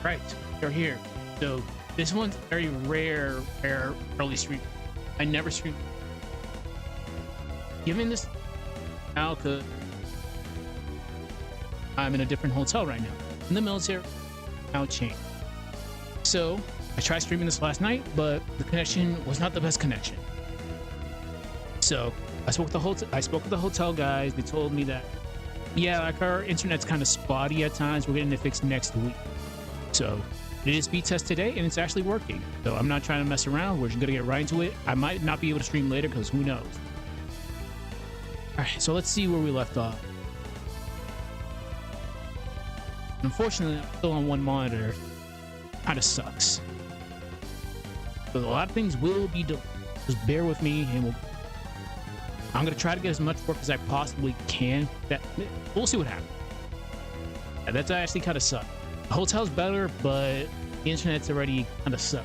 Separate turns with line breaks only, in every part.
Right, they're here. So this one's very rare early stream. I never stream. Given this now, cause I'm in a different hotel right now. In the military, now changed. So I tried streaming this last night, but the connection was not the best connection. So I spoke with the hotel guys. They told me that, yeah, like our internet's kind of spotty at times. We're getting it fixed next week. So it is speed test today, and it's actually working. So I'm not trying to mess around. We're just gonna get right into it. I might not be able to stream later because who knows. All right, so let's see where we left off. Unfortunately, I'm still on one monitor. Kind of sucks. But a lot of things will be done. Just bear with me, and I'm gonna try to get as much work as I possibly can. We'll see what happens. Yeah, that's actually kind of sucks. The hotel's better, but the internet's already kind of suck.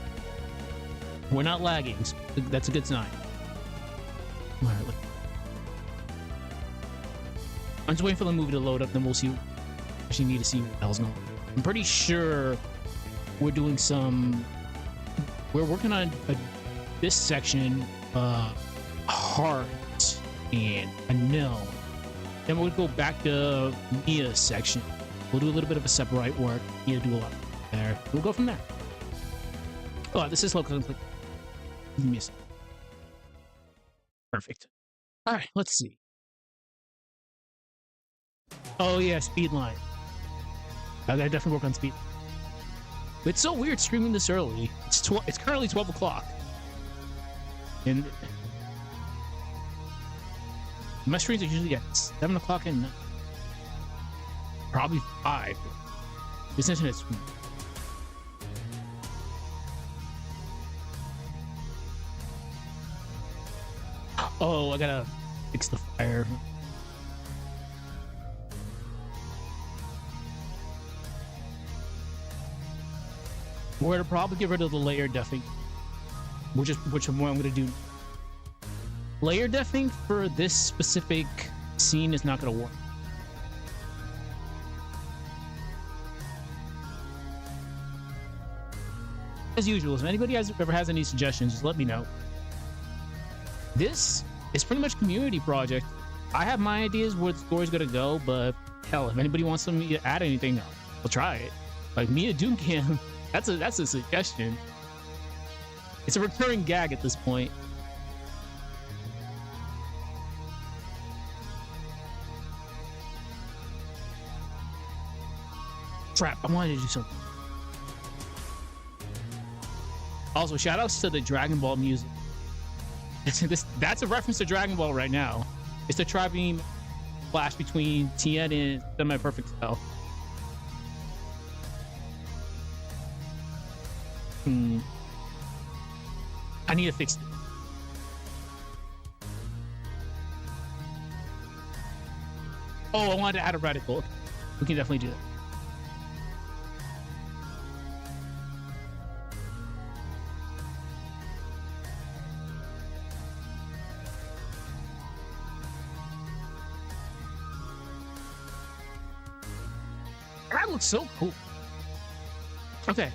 We're not lagging, so that's a good sign. All right, I'm just waiting for the movie to load up, then we'll see. Actually, need to see what the hell's going on. I'm pretty sure we're doing some. We're working on this section, heart and a nil. Then we'll go back to Mia's section. We'll do a little bit of a Aseprite work. Mia do a lot there. We'll go from there. Oh, this is local. Give me a second. Perfect. All right, let's see. Oh yeah, speed line. I gotta definitely work on speed. It's so weird streaming this early. It's currently 12 o'clock. And my streams are usually at 7 o'clock and probably 5. This internet's... Oh, I gotta fix the fire. We're gonna probably get rid of the layer deafing, which is what I'm gonna do. Layer deafing for this specific scene is not gonna work. As usual, if anybody ever has any suggestions, just let me know. This is pretty much a community project. I have my ideas where the story's gonna go, but hell, if anybody wants me to add anything, I'll try it. Like Mia Doomcam. That's a suggestion. It's a recurring gag at this point. Crap, I wanted to do something. Also, shoutouts to the Dragon Ball music. That's a reference to Dragon Ball right now. It's the tri-beam flash between Tien and Semi-Perfect Cell. I need to fix it. Oh, I wanted to add a radical. We can definitely do that. That looks so cool. Okay.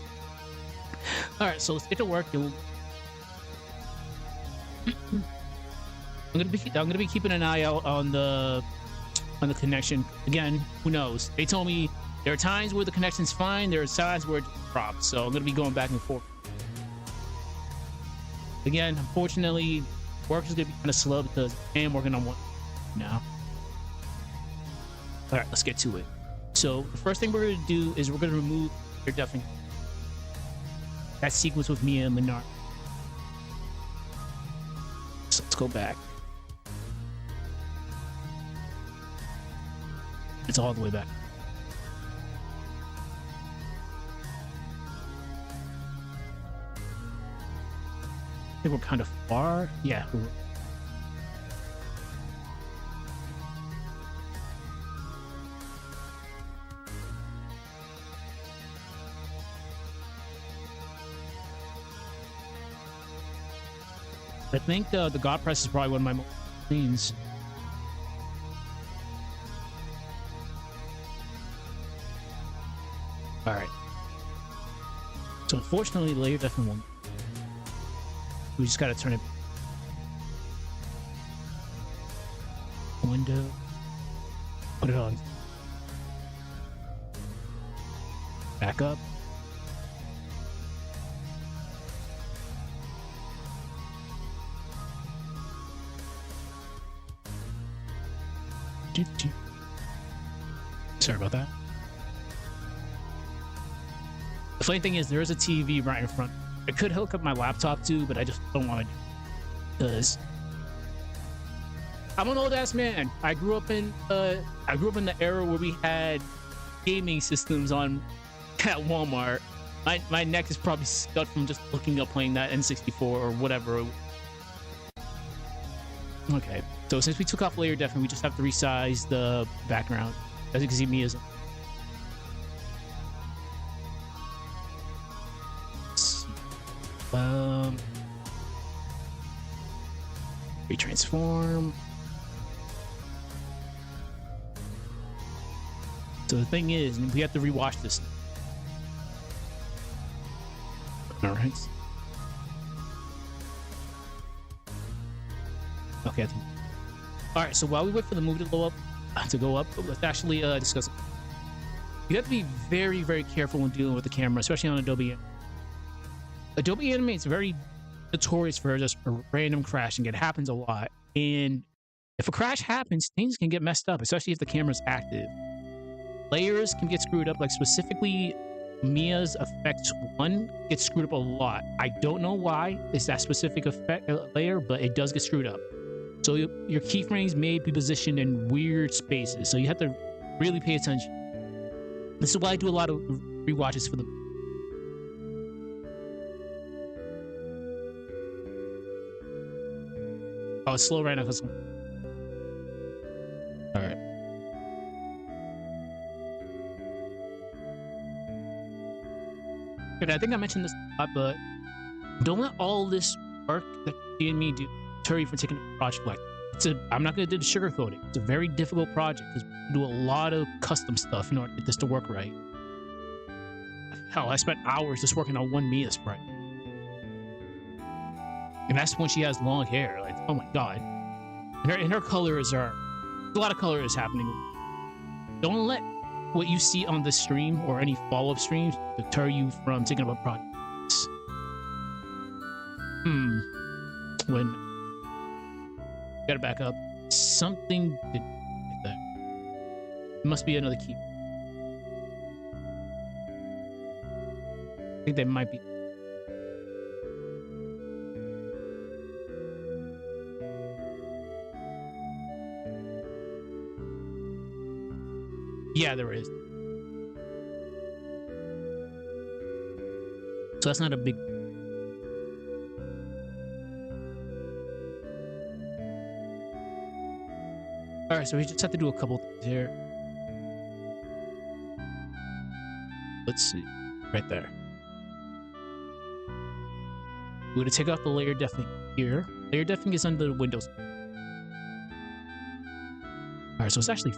All right, so let's get to work. I'm gonna be keeping an eye out on the connection. Again, who knows? They told me there are times where the connection's fine. There are times where it drops. So I'm gonna be going back and forth. Again, unfortunately, work is gonna be kind of slow because I am working on one now. All right, let's get to it. So the first thing we're gonna do is we're gonna remove your deafening. That sequence with Mia and Menard. So let's go back. It's all the way back. I think we're kind of far. Yeah. I think the God Press is probably one of my scenes. All right. So unfortunately, the layer definitely won't. We just gotta turn it. Window. Put it on. Back up. Sorry about that. The funny thing is, there is a TV right in front. I could hook up my laptop too, but I just don't want to, because I'm an old ass man. I grew up in the era where we had gaming systems on at Walmart. My neck is probably scut from just looking up playing that N64 or whatever. Okay, so since we took off layer definitely, we just have to resize the background. As you can see, me as retransform. So the thing is, we have to rewatch this. All right. Okay. All right. So while we wait for the movie to go up, let's actually discuss it. You have to be very, very careful when dealing with the camera, especially on Adobe. Adobe Animate is very notorious for just a random crashing. It happens a lot, and if a crash happens, things can get messed up, especially if the camera's active. Layers can get screwed up, like specifically Mia's Effects 1 gets screwed up a lot. I don't know why it's that specific effect layer, but it does get screwed up. So your keyframes may be positioned in weird spaces, so you have to really pay attention. This is why I do a lot of rewatches for them. Oh, it's slow right now. All right. I think I mentioned this a lot, but don't let all this work that you and me do deter you from taking a project like this. I'm not going to do the sugarcoating. It's a very difficult project because we do a lot of custom stuff in order to get this to work right. Hell, I spent hours just working on one Mia sprite. And that's when she has long hair. Like, oh my god. And her colors are... There's a lot of colors happening. Don't let what you see on this stream or any follow-up streams deter you from taking up a project. When... Gotta back up. Something did like that. It must be another key. I think they might be... Yeah, there is. So that's not a big... Alright, so we just have to do a couple things here. Let's see. Right there. We're going to take off the layer deafening here. Layer deafening is under the Windows. Alright, so it's actually...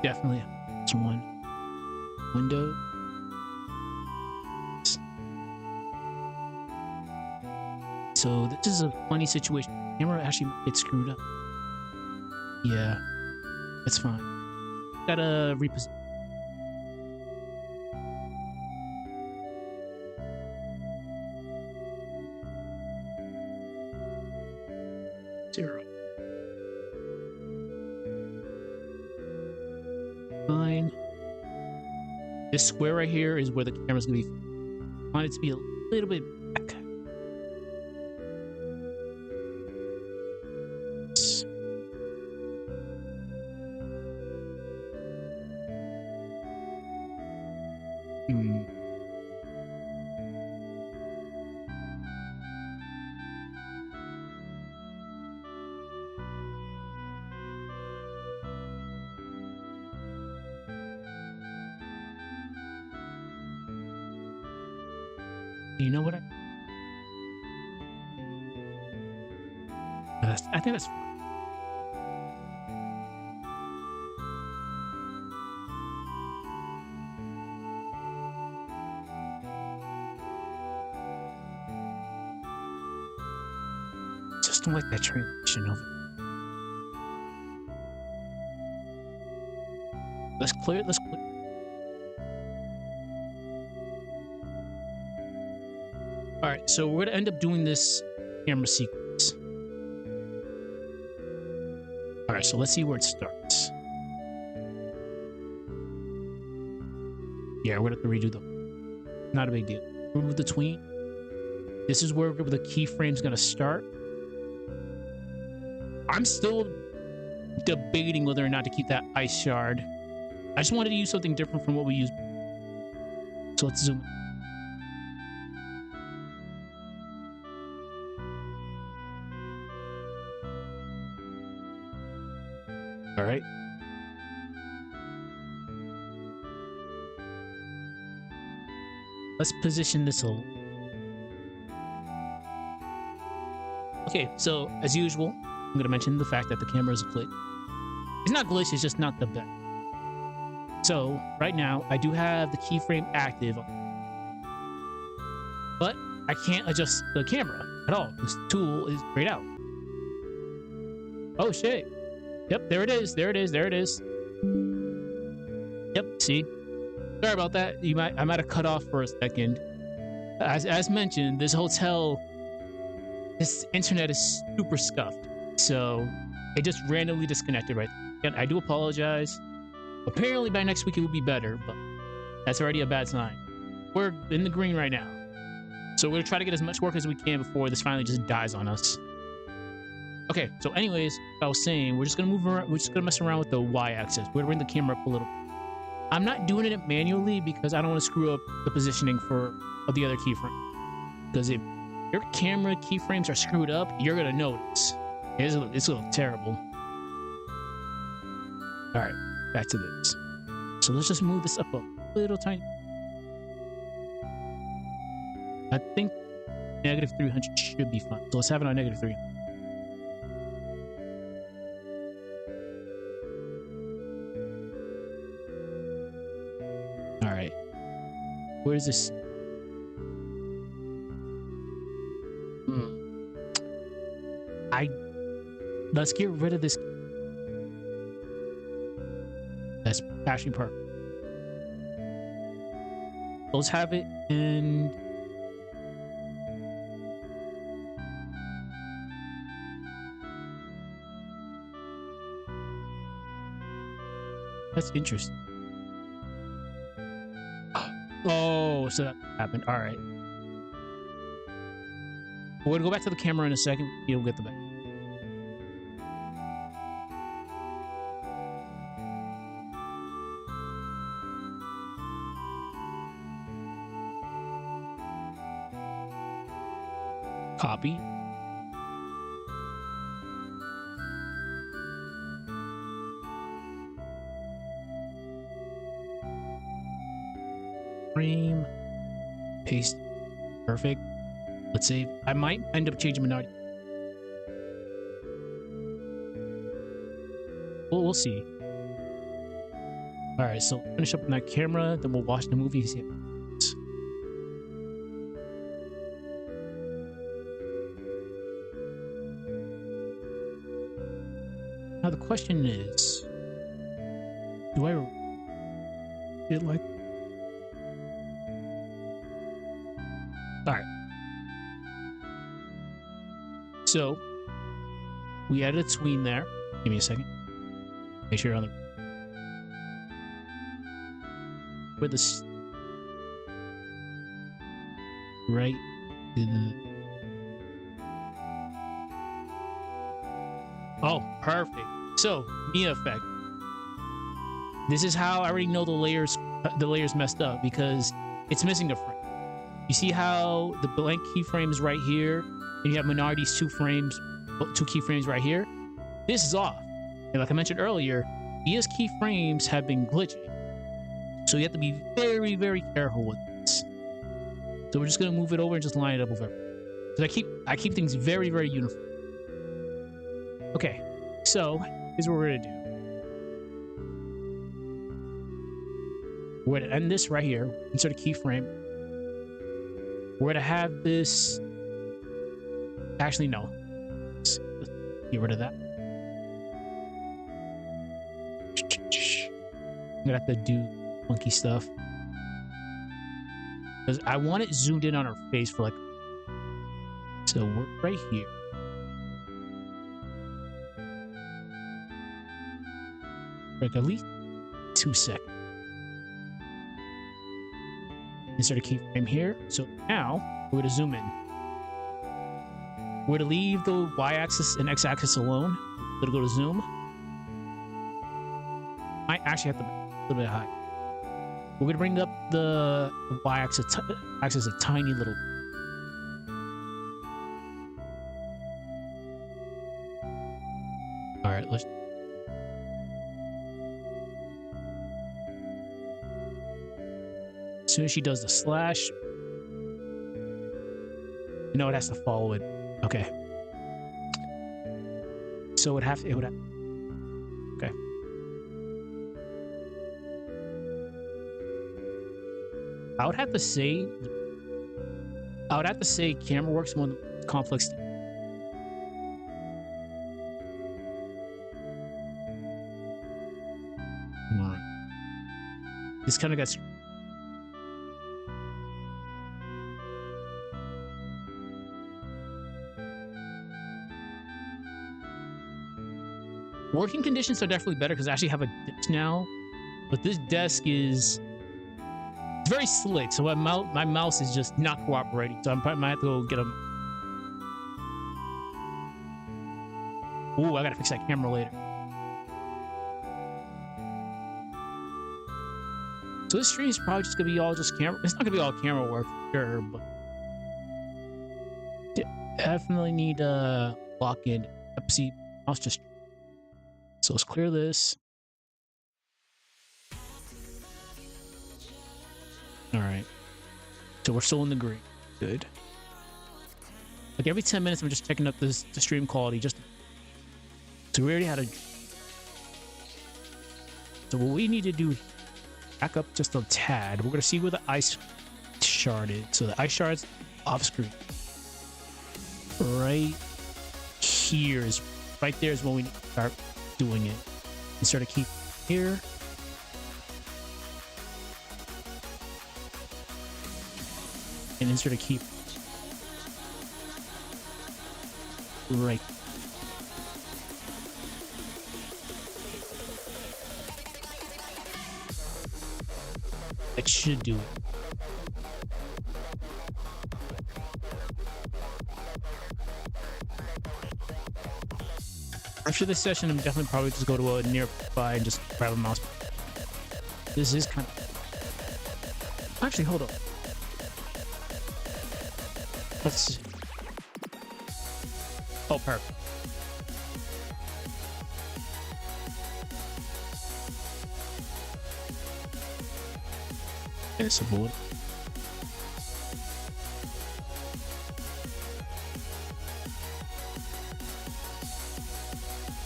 Definitely. It's one. Window. So this is a funny situation. The camera actually gets screwed up. Yeah. That's fine. Gotta reposition. Zero. Fine. This square right here is where the camera's gonna be. I want it to be a little bit back. You know what? I think that's fine. just don't like that transition of it. Let's clear it. Let's clear it. All right, so we're gonna end up doing this camera sequence. All right, so let's see where it starts. Yeah, we're gonna have to redo them. Not a big deal. Remove the tween. This is where the keyframe's gonna start. I'm still debating whether or not to keep that ice shard. I just wanted to use something different from what we used. So let's zoom in. All right. Let's position this a little. Okay, so as usual, I'm going to mention the fact that the camera is glitch. It's not glitch, it's just not the best. So right now, I do have the keyframe active, but I can't adjust the camera at all. This tool is grayed out. Oh shit. Yep, there it is. There it is. There it is. Yep, see? Sorry about that. I might have cut off for a second. As mentioned, this internet is super scuffed. So it just randomly disconnected right there. Again, I do apologize. Apparently by next week it will be better, but that's already a bad sign. We're in the green right now. So we're gonna try to get as much work as we can before this finally just dies on us. Okay, so anyways, I was saying, we're just gonna move around, we're just gonna mess around with the y-axis. We're gonna bring the camera up a little. I'm not doing it manually because I don't want to screw up the positioning of the other keyframe. Because if your camera keyframes are screwed up, you're gonna notice. It's a little terrible. Alright, back to this. So let's just move this up a little tiny. I think negative 300 should be fine. So let's have it on negative 300. Alright. Where's this? Let's get rid of this. That's actually perfect. Let's have it in. That's interesting. Oh, so that happened. All right. We're gonna go back to the camera in a second. You'll get the back. Copy. Frame. Paste. Perfect. Let's save. I might end up changing minority. We'll see. All right, so finish up on that camera, then we'll watch the movie. See. Now the question is, do I it like? All right. So we added a tween there. Give me a second. Make sure you're on the where this right in. Oh, perfect. So, Mia effect. This is how I already know the layers messed up because it's missing a frame. You see how the blank keyframe is right here, and you have Minardi's two keyframes right here? This is off. And like I mentioned earlier, Mia's keyframes have been glitching. So you have to be very, very careful with this. So we're just gonna move it over and just line it up with everything. So I keep things very, very uniform. Okay, so here's what we're gonna do. We're gonna end this right here, insert a keyframe. We're gonna have this. Actually, no. Let's get rid of that. I'm gonna have to do funky stuff because I want it zoomed in on her face for like. So we're right here. Like at least 2 seconds. Insert a keyframe here. So now we're gonna zoom in. We're gonna leave the y-axis and x-axis alone. We're gonna go to zoom. I actually have to make it a little bit high. We're gonna bring up the y-axis axis a tiny little. All right, let's. As soon as she does the slash, you know it has to follow it. Okay. So it would have. Okay. I would have to say camera works more complex. This kind of got. Working conditions are definitely better because I actually have a desk now, but this desk is very slick, so my mouse is just not cooperating. So I might have to go get a. Ooh, I gotta fix that camera later. So this stream is probably just gonna be all just camera. It's not gonna be all camera work for sure, but definitely need to lock in. See, mouse just. So let's clear this. All right. So we're still in the green. Good. Like every 10 minutes, I'm just checking up the stream quality. So we already had a. So what we need to do, back up just a tad. We're gonna see where the ice shard is. So the ice shard's off screen. Right here is right there is when we start doing it. Insert a key here. And insert a key right. That should do it. After this session, I'm definitely probably just go to a nearby and just grab a mouse. This is kind of. Actually, hold on. Let's see. Oh, perfect. There's a board.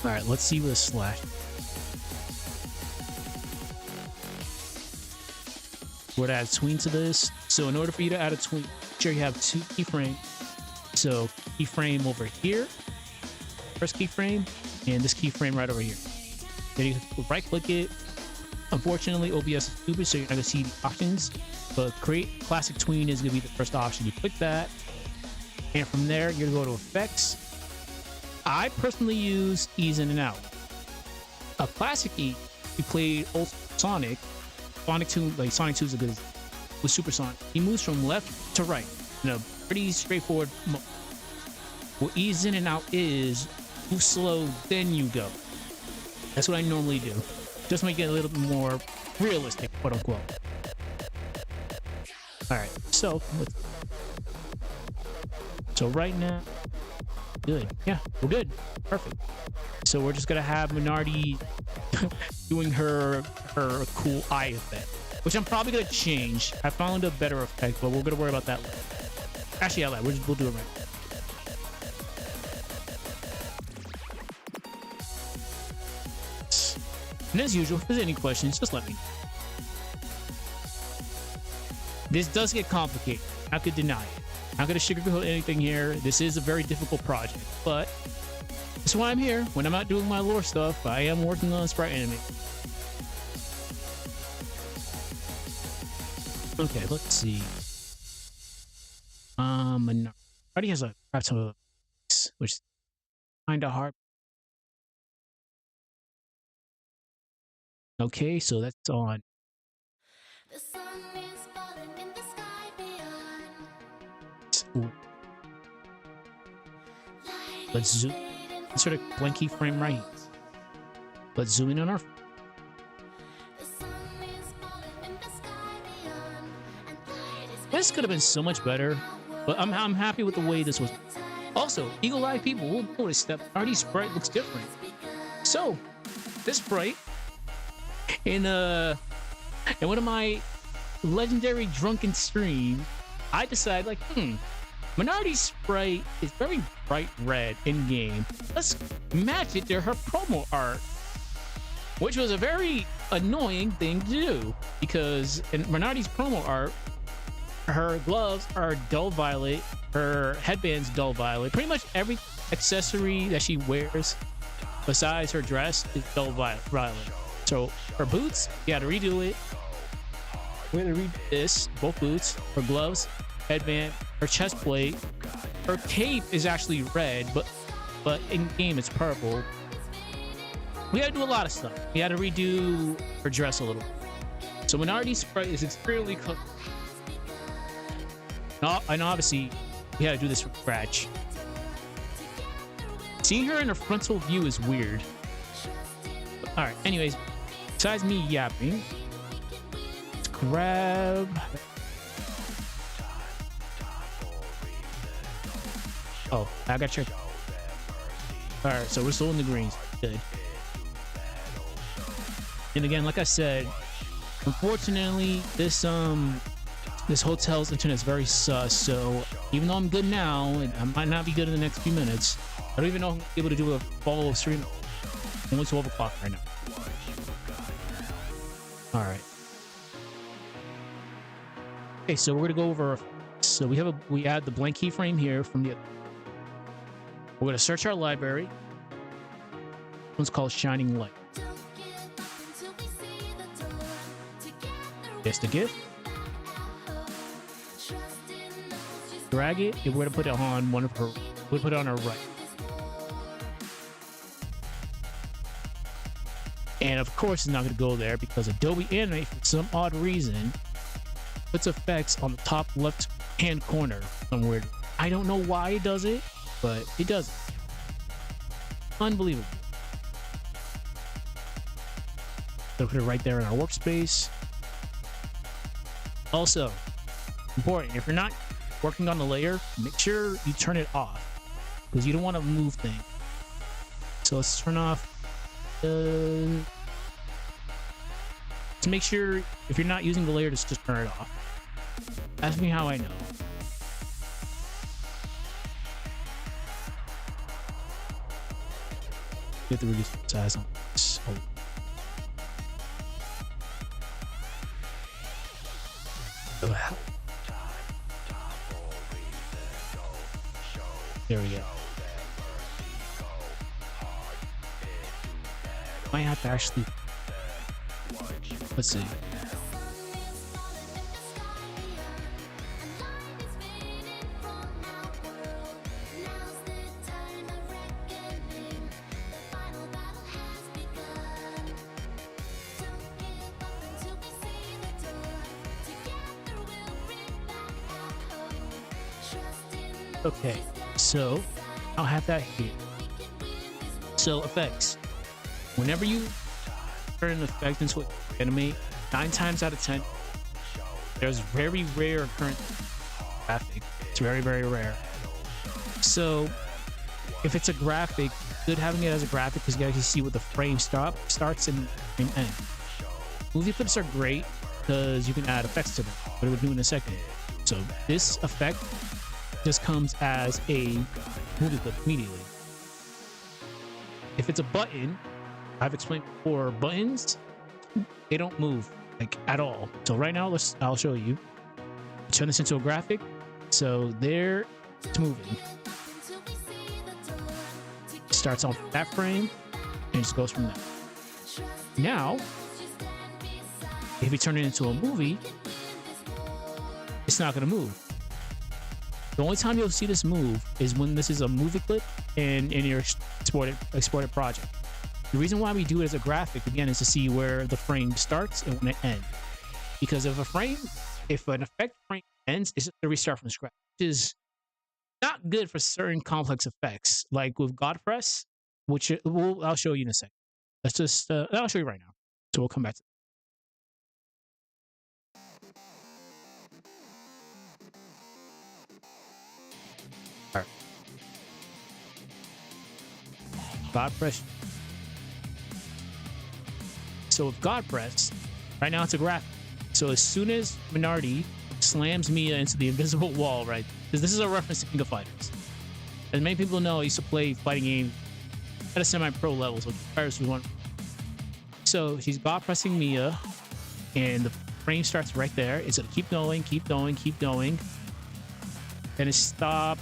All right, let's see with a slash. We're gonna add a tween to this. So in order for you to add a tween, make sure you have 2 keyframes. So keyframe over here, first keyframe, and this keyframe right over here. Then you right click it. Unfortunately, OBS is stupid, so you're not gonna see the options. But create classic tween is gonna be the first option. You click that, and from there you're gonna go to effects. I personally use ease in and out. A classic E, you played old Sonic 2, like Sonic 2 is a good with Supersonic. He moves from left to right in a pretty straightforward mode. What ease in and out is move slow, then you go. That's what I normally do. Just make it a little bit more realistic, quote unquote. All right, so right now, good. Yeah, we're good. Perfect. So we're just gonna have Minardi doing her cool eye effect, which I'm probably gonna change. I found a better effect, but we're gonna worry about that later. Actually, I lied. We'll do it right. And as usual, if there's any questions, just let me know. This does get complicated. I could deny it. I'm not gonna sugarcoat anything here. This is a very difficult project, but That's why I'm here. When I'm not doing my lore stuff, I am working on Sprite Animate. Okay, let's see. Already has a crap ton of things, which is kind of hard. Okay, so that's on.
The sun is falling in the sky beyond.
Ooh. Let's zoom. Insert a blank keyframe right. Let's zoom in on our. This could have been so much better, but I'm happy with the way this was. Also, eagle-eyed people will notice that Artie Sprite looks different. So, this Sprite in one of my legendary drunken streams, I decided like, Minardi's Sprite is very bright red in game. Let's match it to her promo art, which was a very annoying thing to do because in Minardi's promo art, her gloves are dull violet, her headband's dull violet. Pretty much every accessory that she wears besides her dress is dull violet. So her boots, you gotta redo it. We're gonna redo this, both boots, her gloves, headband, her chest plate. Her cape is actually red, but in game it's purple. We gotta do a lot of stuff. We gotta redo her dress a little. So Minardi's Sprite is extremely cooked. And obviously, we gotta do this from scratch. Seeing her in a frontal view is weird. Alright, anyways, besides me yapping, let's grab. Oh, I got your. Alright, so we're still in the greens. Good. And again, like I said, unfortunately, this hotel's internet is very sus, so even though I'm good now, and I might not be good in the next few minutes, I don't even know if I'm able to do a follow stream. It's only 12 o'clock right now. Alright. Okay, so we're gonna go over. So we add the blank keyframe here from the. We're gonna search our library. One's called Shining Light. Here's the GIF. Drag it, and we're gonna put it on one of her. We'll put it on our right. And of course, it's not gonna go there because Adobe Animate, for some odd reason, puts effects on the top left hand corner somewhere. I don't know why it does it, but it does. Unbelievable. So put it right there in our workspace. Also, important, if you're not working on the layer, make sure you turn it off because you don't want to move things. So let's turn off. To make sure if you're not using the layer, just turn it off. Ask me how I know. You have to reduce the size on this. Oh. Oh, there we go. Might have to actually. Let's see. Okay, so I'll have that here. So effects. Whenever you turn an effect into animate, 9 times out of 10, there's very rare occurrence graphic. It's very, very rare. So if it's a graphic, good having it as a graphic because you can actually see what the frame starts and frame end. Movie clips are great because you can add effects to them, but we'll do in a second. So this effect just comes as a movie clip immediately. If it's a button, I've explained before, buttons, they don't move like at all. So right now, I'll show you. Turn this into a graphic. So there, it's moving. Starts off that frame and just goes from there. Now, if you turn it into a movie, it's not going to move. The only time you'll see this move is when this is a movie clip and in your exported project. The reason why we do it as a graphic, again, is to see where the frame starts and when it ends. Because if an effect frame ends, it's just a restart from scratch, which is not good for certain complex effects, like with GodPress, which I'll show you in a second. Let's just, I'll show you right now. So we'll come back to it. All right. GodPress. So with GodPress, right now it's a graphic. So as soon as Minardi slams Mia into the invisible wall, right? Because this is a reference to King of Fighters. As many people know, I used to play fighting games at a semi-pro level, so Fighters was one. So she's God pressing Mia, and the frame starts right there. It's gonna keep going, keep going, keep going. Then it stops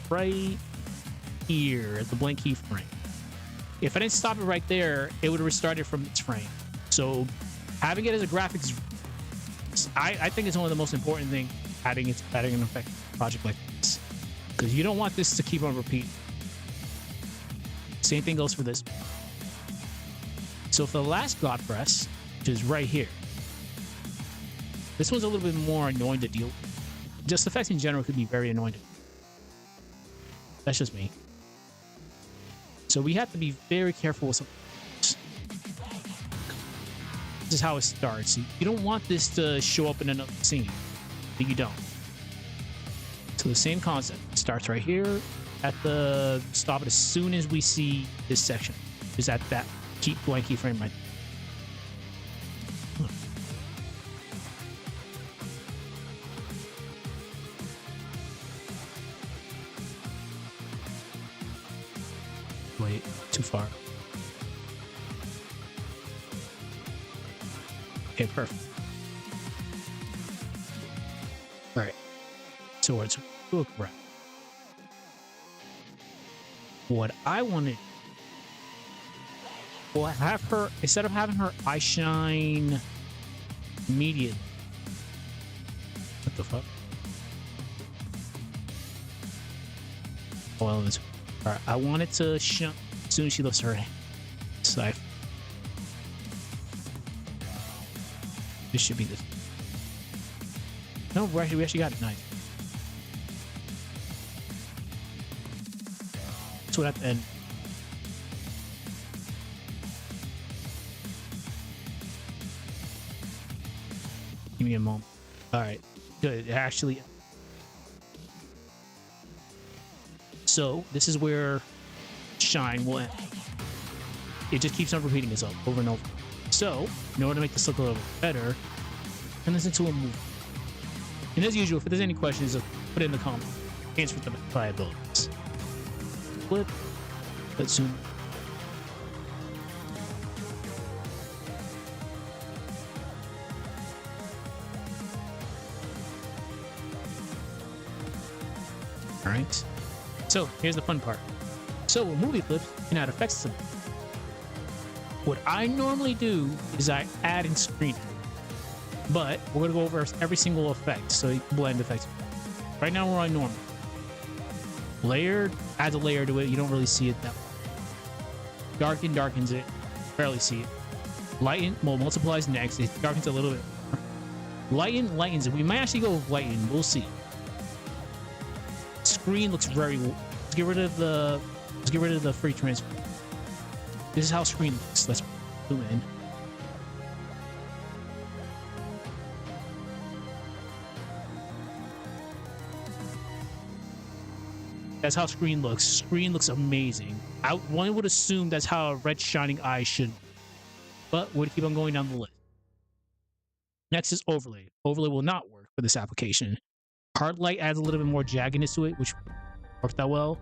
right here at the blank keyframe. If I didn't stop it right there, it would have restarted from its frame. So having it as a graphics, I think it's one of the most important things, adding an effect project like this, because you don't want this to keep on repeating. Same thing goes for this. So for the last God press, which is right here, this one's a little bit more annoying to deal with. Just effects in general could be very annoying. That's just me. So we have to be very careful with some. This is how it starts. You don't want this to show up in another scene. You don't. So the same concept. It starts right here at the stop it as soon as we see this section. Is at that blank keyframe right there. Wait, too far. Okay, perfect. All right. So it's look right. What I wanted, well, have her, instead of having her eye shine immediately. What the fuck? Well, all right. I wanted to shine as soon as she lifts her hand. So this should be this. No, we actually got it. Nice. So at the end. Give me a moment. All right. Good. Actually. So this is where shine will end. It just keeps on repeating itself over and over. So, in order to make this look a little better, turn this into a movie. And as usual, if there's any questions, put it in the comments. Answer them at my abilities. Flip. Let's zoom. Alright. So, here's the fun part. So, with movie clips, you can add effects to them. What I normally do is I add in screen. But we're going to go over every single effect, so you can blend effects. Right now we're on normal. Layered adds a layer to it. You don't really see it that way. Darken darkens it. Barely see it. Lighten, well, multiplies next. It darkens a little bit more. Lighten lightens it. We might actually go with lighten. We'll see. Screen looks very. Let's get rid of the free transfer. This is how screen looks. Let's zoom in. That's how screen looks. Screen looks amazing. One would assume that's how a red shining eye should be. But we'll keep on going down the list. Next is overlay. Overlay will not work for this application. Hard light adds a little bit more jaggedness to it, which works that well.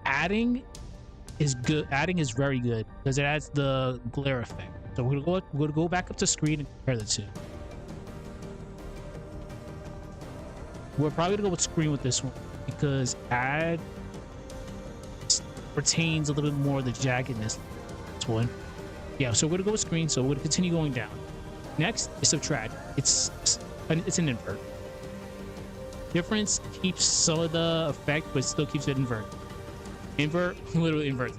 Adding is good. Adding is very good because it adds the glare effect. So we're gonna go back up to screen and compare the two. We're probably gonna go with screen with this one because add retains a little bit more of the jaggedness. This one. Yeah, so we're gonna go with screen, so we're gonna continue going down. Next is subtract. It's an invert. Difference keeps some of the effect, but still keeps it invert. Invert, literally invert.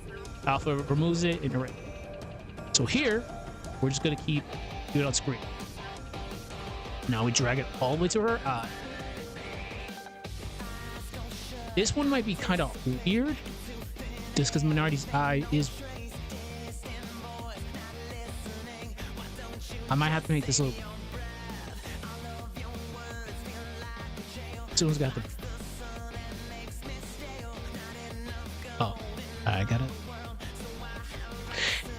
Alpha removes it and erase. So here, we're just gonna keep it on screen. Now we drag it all the way to her eye. This one might be kind of weird, just because Minardi's eye is. I might have to make this a little. Someone's got the. Oh, I got it.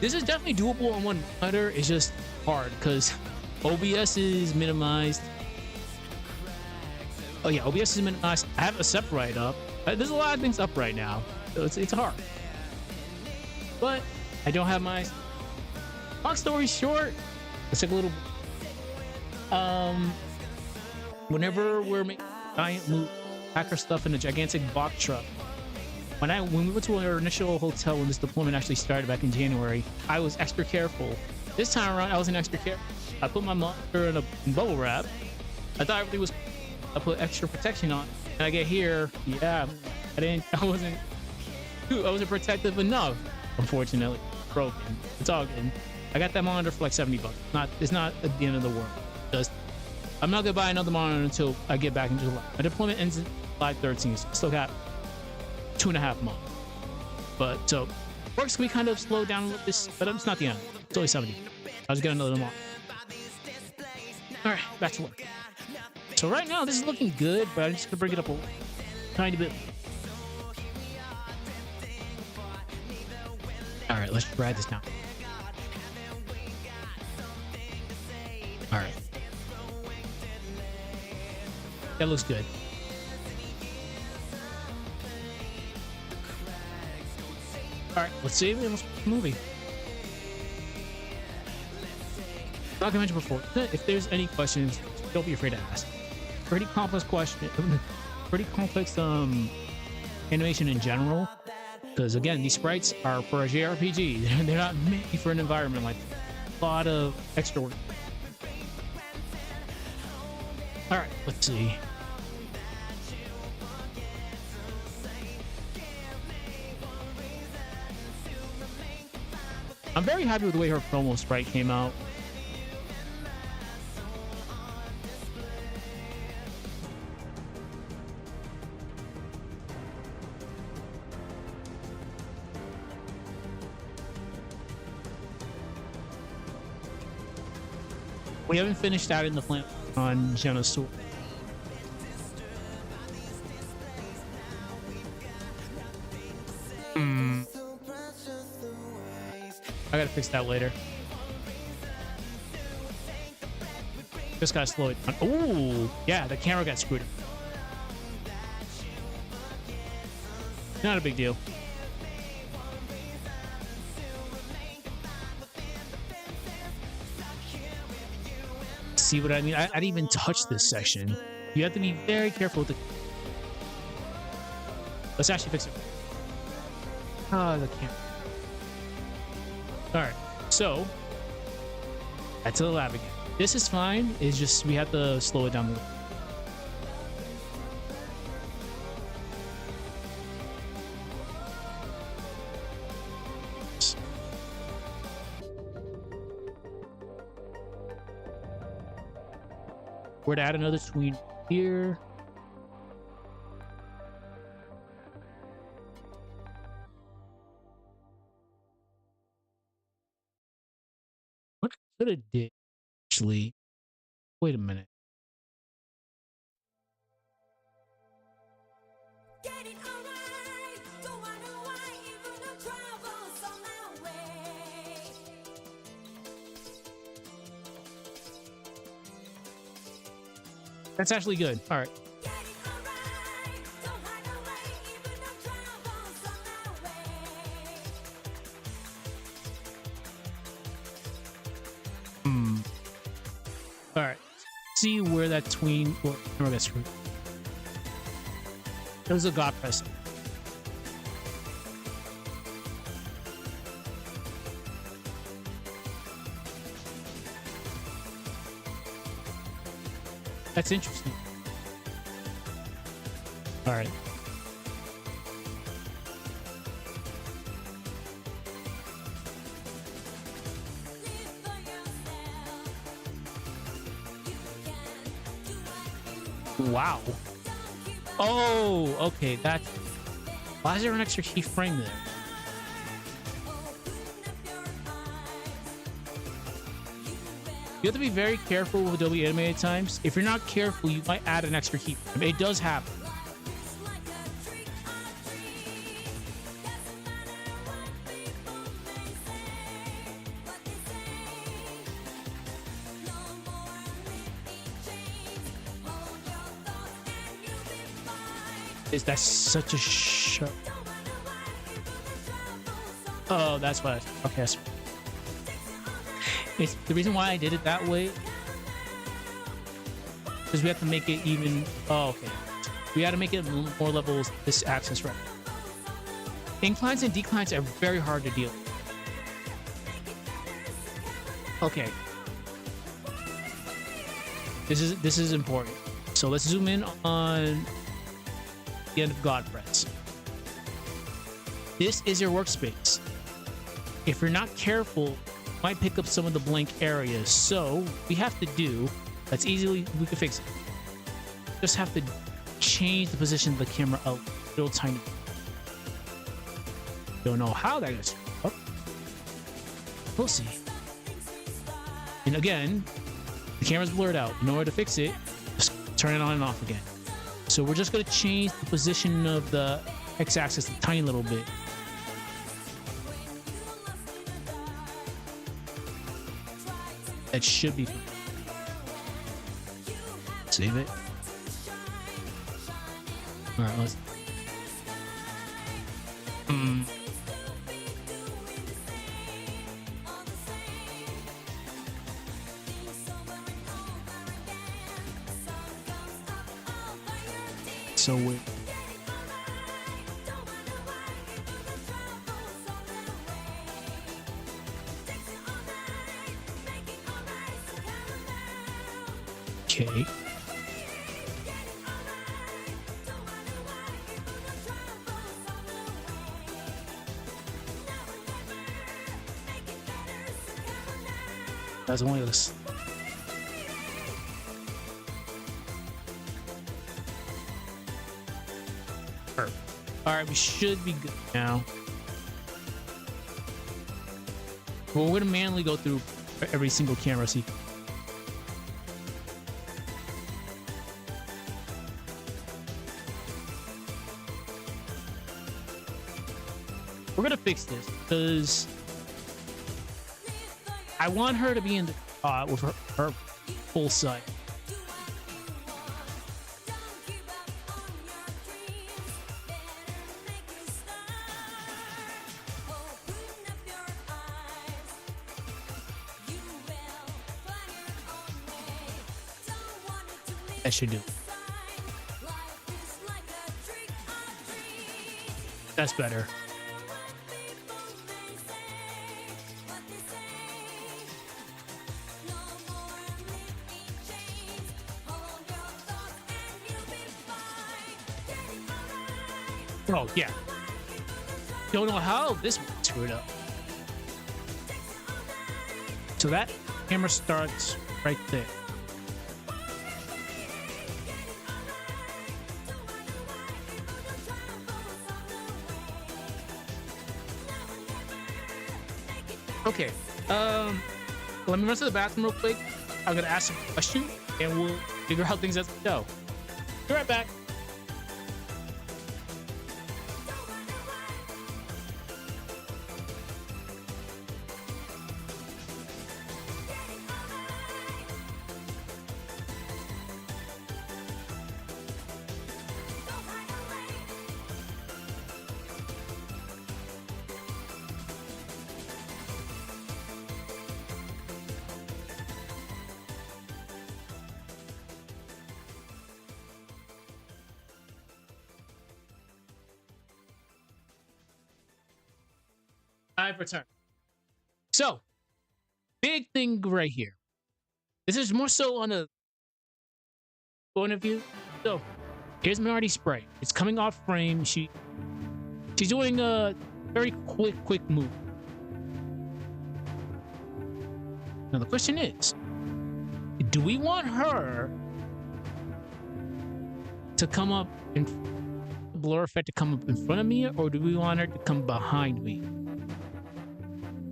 This is definitely doable on one monitor. It's just hard because OBS is minimized. Oh yeah, OBS is minimized. I have Aseprite up. There's a lot of things up right now, so it's hard. But I don't have my. Long story short, let's take a little. Whenever we're making giant loot hacker stuff in a gigantic box truck. When we went to our initial hotel when this deployment actually started back in January, I was extra careful. This time around, I wasn't extra careful. I put my monitor in bubble wrap. I thought everything was. I put extra protection on, and I get here. Yeah, I wasn't protective enough. Unfortunately, broken. It's all good. I got that monitor for like $70. It's not at the end of the world. Just I'm not gonna buy another monitor until I get back in July. My deployment ends in July 13th. So I still got 2.5 months. But so works can be kind of slowed down a little bit, but it's not the end. It's only 70. I'll just get another monitor. All right, back to work. So right now this is looking good, but I'm just gonna bring it up a tiny bit. All right, let's drag this down. All right. That looks good. All right, let's save it and let's watch the movie. Like I mentioned before, if there's any questions, don't be afraid to ask. Pretty complex question, pretty complex animation in general. Because again, these sprites are for a JRPG. They're not made for an environment like that. A lot of extra work. All right, let's see. I'm very happy with the way her promo sprite came out. We haven't finished out in the plant on Jenna's sword. I gotta fix that later. Just gotta slow it down. Oh, yeah, the camera got screwed up. Not a big deal. See what I mean? I didn't even touch this section. You have to be very careful with the. Let's actually fix it. Oh, the camera. All right, so back to the lab again. This is fine. It's just we have to slow it down a little. We're to add another tween here. What could have did actually? Wait a minute.
Get it alright. Don't wonder why even the troubles on my way.
That's actually good. All right.
Get it alright. Don't hide away even the troubles on my way.
All right. See where that tween or camera got screwed. It was a god press. That's interesting. All right. Wow. Oh, okay. That's. Why is there an extra keyframe there? You have to be very careful with Adobe Animate at times. If you're not careful, you might add an extra keyframe. It does happen. That's such a Oh, that's what. Okay. It's the reason why I did it that way because we have to make it even. Oh, okay. We had to make it more levels. This axis right. Inclines and declines are very hard to deal with. Okay. This is important. So let's zoom in on the end of God press. This is your workspace. If you're not careful, you might pick up some of the blank areas. So we have to do that's easily we can fix it. Just have to change the position of the camera a little tiny. Don't know how that goes. Oh. We'll see. And again, the camera's blurred out. In order to fix it, just turn it on and off again. So we're just going to change the position of the x-axis a tiny little bit. That should be fine. Save it. All right, let's. So weird. Okay. That's only this. Perfect. All right, we should be good now. Well, we're gonna manually go through every single camera sequence. We're gonna fix this because I want her to be in the with her full sight. That should do. That's better. Oh, yeah. Don't know how this one screwed up. So that camera starts right there. Okay. Let me run to the bathroom real quick. I'm gonna ask a question and we'll figure out things as we go. Be right back. I've returned. So, big thing right here. This is more so on a point of view. So here's Minardi Sprite. It's coming off frame. She's doing a very quick move. Now the question is, do we want her to come up in blur effect to come up in front of me, or do we want her to come behind me?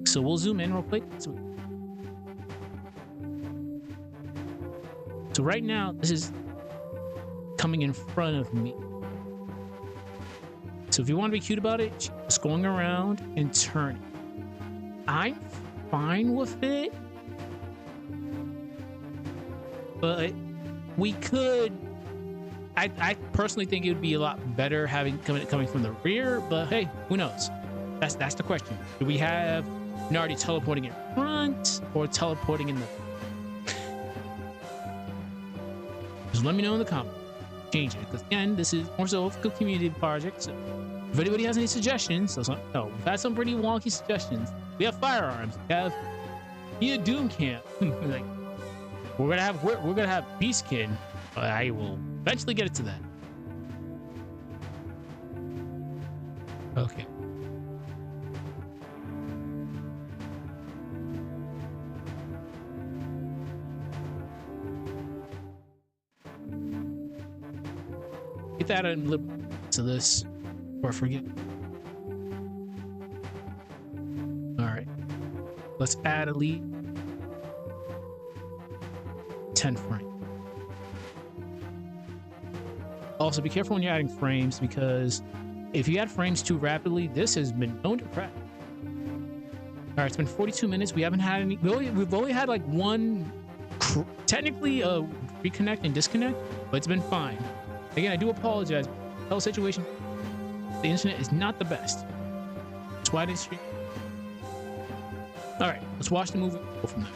So we'll zoom in real quick. So right now, this is coming in front of me. So if you want to be cute about it, just going around and turning. I'm fine with it, but we could. I personally think it would be a lot better having coming from the rear, but hey, who knows? That's the question. Do we have Minardi teleporting in front or teleporting in the? Just let me know in the comments. Change it, because again, this is more so a community project. So if anybody has any suggestions, we've had some pretty wonky suggestions. We have firearms. We have Doom Camp. Like we're gonna have Beastkin. But I will eventually get it to that. Okay. Get that in to this, or forget. All right. Let's add a lead. 10 frames. Also, be careful when you're adding frames, because if you add frames too rapidly, this has been known to crash. All right, it's been 42 minutes. We haven't had any. We've only had like one, technically, reconnect and disconnect, but it's been fine. Again, I do apologize. The whole situation, the internet is not the best. That's why I didn't stream. All right, let's watch the movie. Go from there.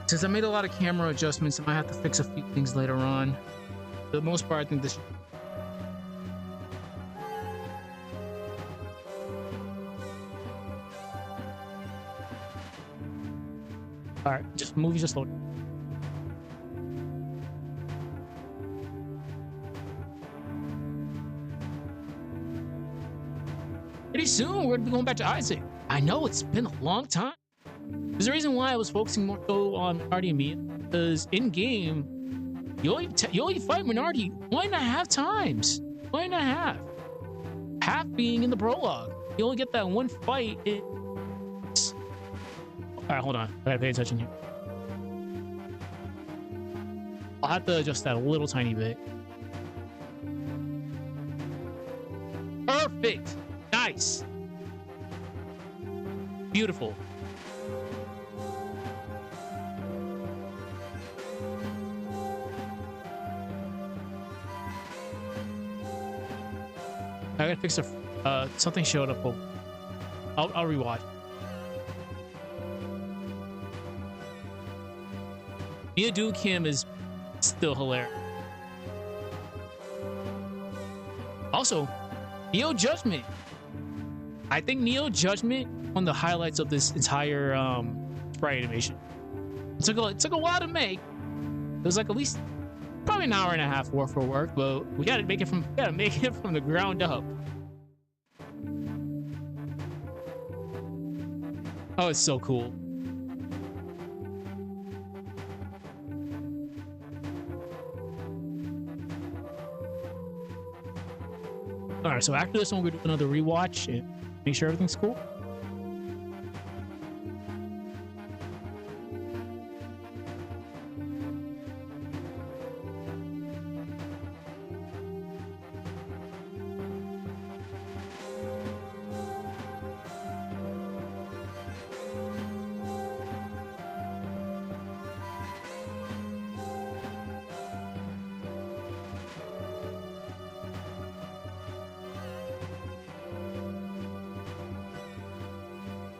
Since I made a lot of camera adjustments, I might have to fix a few things later on. For the most part, I think this. All right, movie just loaded. Pretty soon, we're gonna be going back to Isaac. I know it's been a long time. There's a reason why I was focusing more so on Minardi and Mia, because in game, you only fight Minardi 1.5 times. 1.5. Half being in the prologue. You only get that one fight. All right, hold on. I gotta pay attention here. I'll have to adjust that a little tiny bit. Perfect. Nice. Beautiful. I gotta fix something showed up. I'll rewatch. Mia Do Kim is still hilarious. Also, Neo Judgment. I think Neo Judgment on the highlights of this entire sprite animation. It took a while to make. It was like at least probably an hour and a half worth of work, but we gotta make it from the ground up. Oh, it's so cool. All right, so after this one, we're doing another rewatch and make sure everything's cool.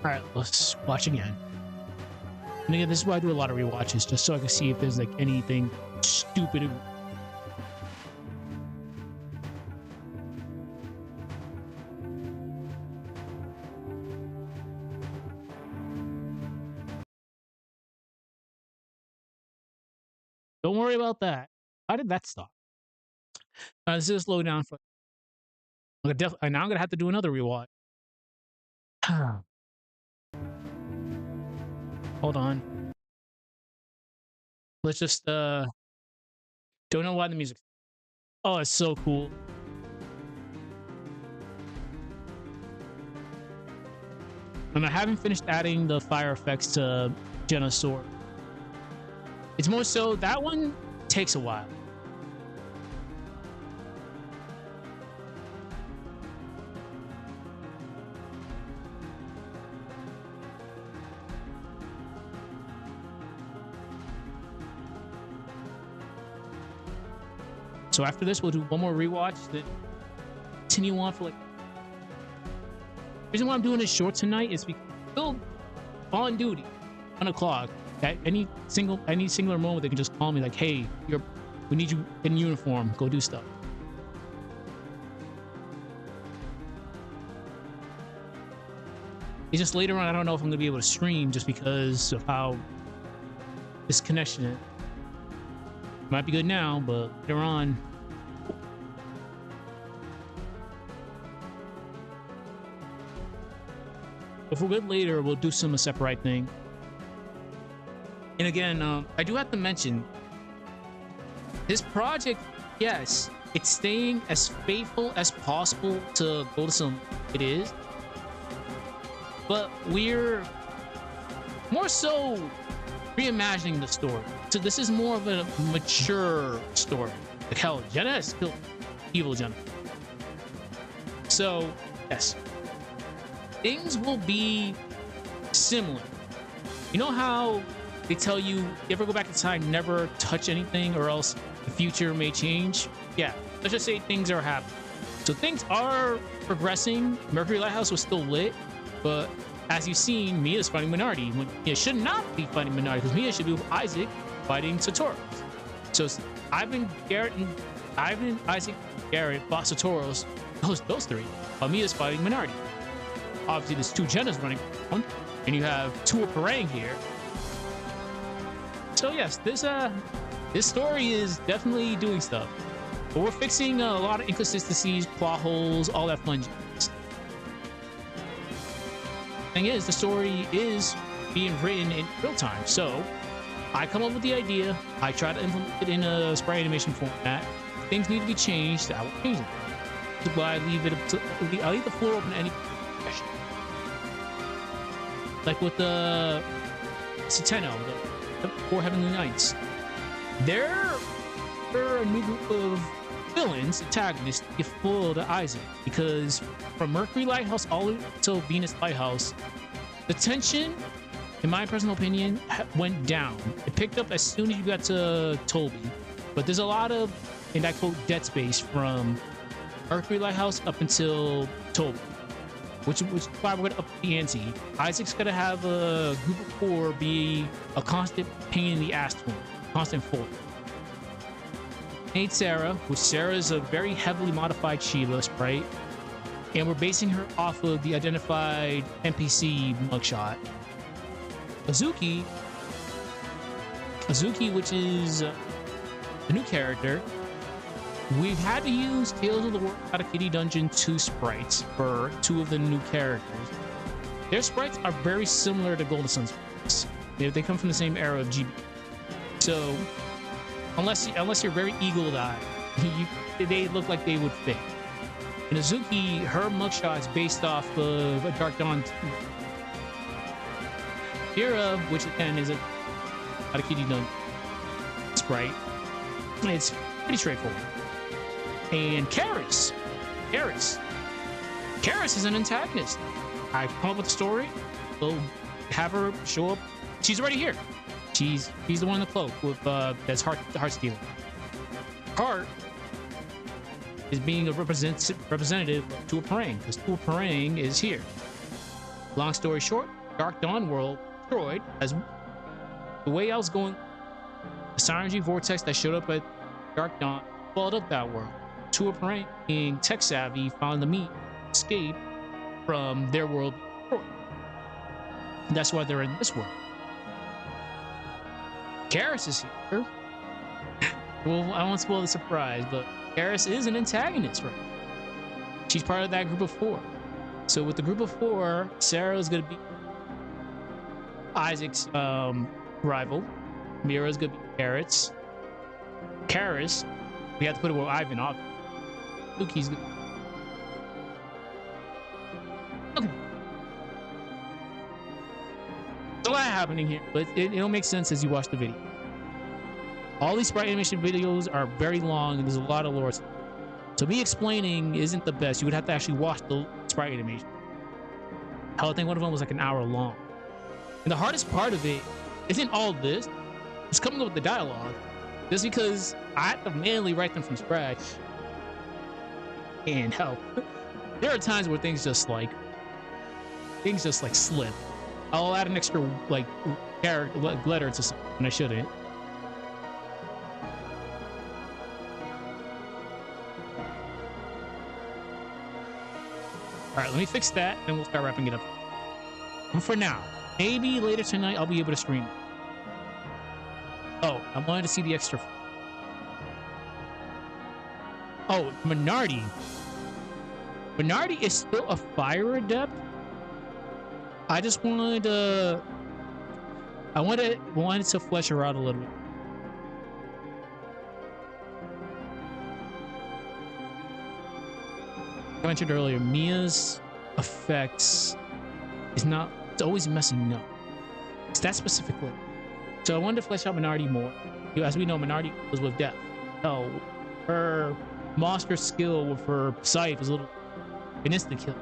All right, let's watch again. And again, this is why I do a lot of rewatches, just so I can see if there's like anything stupid. Don't worry about that. How did that stop? This is slow down for. Now I'm gonna have to do another rewatch. Hold on. Let's just don't know why the music. Oh, it's so cool. And I haven't finished adding the fire effects to Jenna's sword. It's more so that one takes a while. So after this, we'll do one more rewatch that continue on for like. The reason why I'm doing this short tonight is because I'm still on duty, 1 o'clock. At any singular moment, they can just call me like, "Hey, we need you in uniform. Go do stuff." It's just later on, I don't know if I'm gonna be able to stream just because of how this connection is. Might be good now, but later on. If we're good later, we'll do some Aseprite thing. And again, I do have to mention, this project, yes, it's staying as faithful as possible to Goldison it is. But we're more so reimagining the story. So this is more of a mature story. Like hell, Jenna is still evil Jenna. So, yes. Things will be similar. You know how they tell you, you ever go back in time, never touch anything or else the future may change? Yeah, let's just say things are happening. So things are progressing. Mercury Lighthouse was still lit, but as you've seen, Mia's fighting Minority. When Mia should not be fighting Minority because Mia should be with Isaac fighting Satoros. So Ivan, Isaac, Garrett, fought Satoros, those three, while Mia's fighting Minority. Obviously, there's 2 Jennas running around, and you have 2 of Parang here. So yes, this story is definitely doing stuff. But we're fixing a lot of inconsistencies, plot holes, all that fun jazz. Thing is, the story is being written in real time. So I come up with the idea, I try to implement it in a sprite animation format. If things need to be changed, I will change it. That's why I leave the floor open to any question. Like with the Centeno, the 4 Heavenly Knights. They're a new group of villains, antagonists, get full to Isaac. Because from Mercury Lighthouse all the way to Venus Lighthouse, the tension, in my personal opinion, went down. It picked up as soon as you got to Toby. But there's a lot of, and I quote, dead space from Mercury Lighthouse up until Toby. Which is why we're gonna up the ante. Isaac's gonna have a group of 4 be a constant pain in the ass to him, constant foe. Ain't Sarah, which Sarah is a very heavily modified Sheila sprite, and we're basing her off of the identified NPC mugshot. Azuki, which is a new character. We've had to use Tales of the World Out of Kitty Dungeon 2 sprites for 2 of the new characters. Their sprites are very similar to Golden Sun's sprites. They come from the same era of GB. So, unless you're very eagle-eyed, they look like they would fit. And Azuki, her mugshot is based off of a Dark Dawn. Kira, which again is a Out of Kitty Dungeon sprite. It's pretty straightforward. And Karis is an antagonist. I've come up with a story. We'll have her show up. She's already here. She's the one in the cloak with that's heart stealing. Heart is being a representative of Tua Parang because Tua Parang is here. Long story short, Dark Dawn world destroyed as the way I was going. The synergy vortex that showed up at Dark Dawn followed up that world. Tua Parang, being tech savvy, found the means to escape from their world. And that's why they're in this world. Karis is here. Well, I won't spoil the surprise, but Karis is an antagonist, right? She's part of that group of 4. So with the group of 4, Sarah is gonna be Isaac's rival. Mira's gonna be Karis. Karis, we have to put it with Ivan off. Luki's good. Okay. There's a lot happening here, but it'll make sense as you watch the video. All these sprite animation videos are very long and there's a lot of lore. So me explaining isn't the best. You would have to actually watch the sprite animation. Hell, I think one of them was like an hour long. And the hardest part of it isn't all this. It's coming up with the dialogue. Just because I have to manually write them from scratch. And hell, there are times where things just like slip. I'll add an extra like character letter to something when I shouldn't. All right, let me fix that, then we'll start wrapping it up. And for now, maybe later tonight I'll be able to stream. Oh, I wanted to see the extra. Oh, Minardi. Minardi is still a fire adept. I just wanted to. I wanted to flesh her out a little bit. I mentioned earlier, Mia's effects is not. It's always messing up. It's that specifically. So I wanted to flesh out Minardi more. As we know, Minardi was with death. Oh, her monster skill with her scythe is a little an instant kill.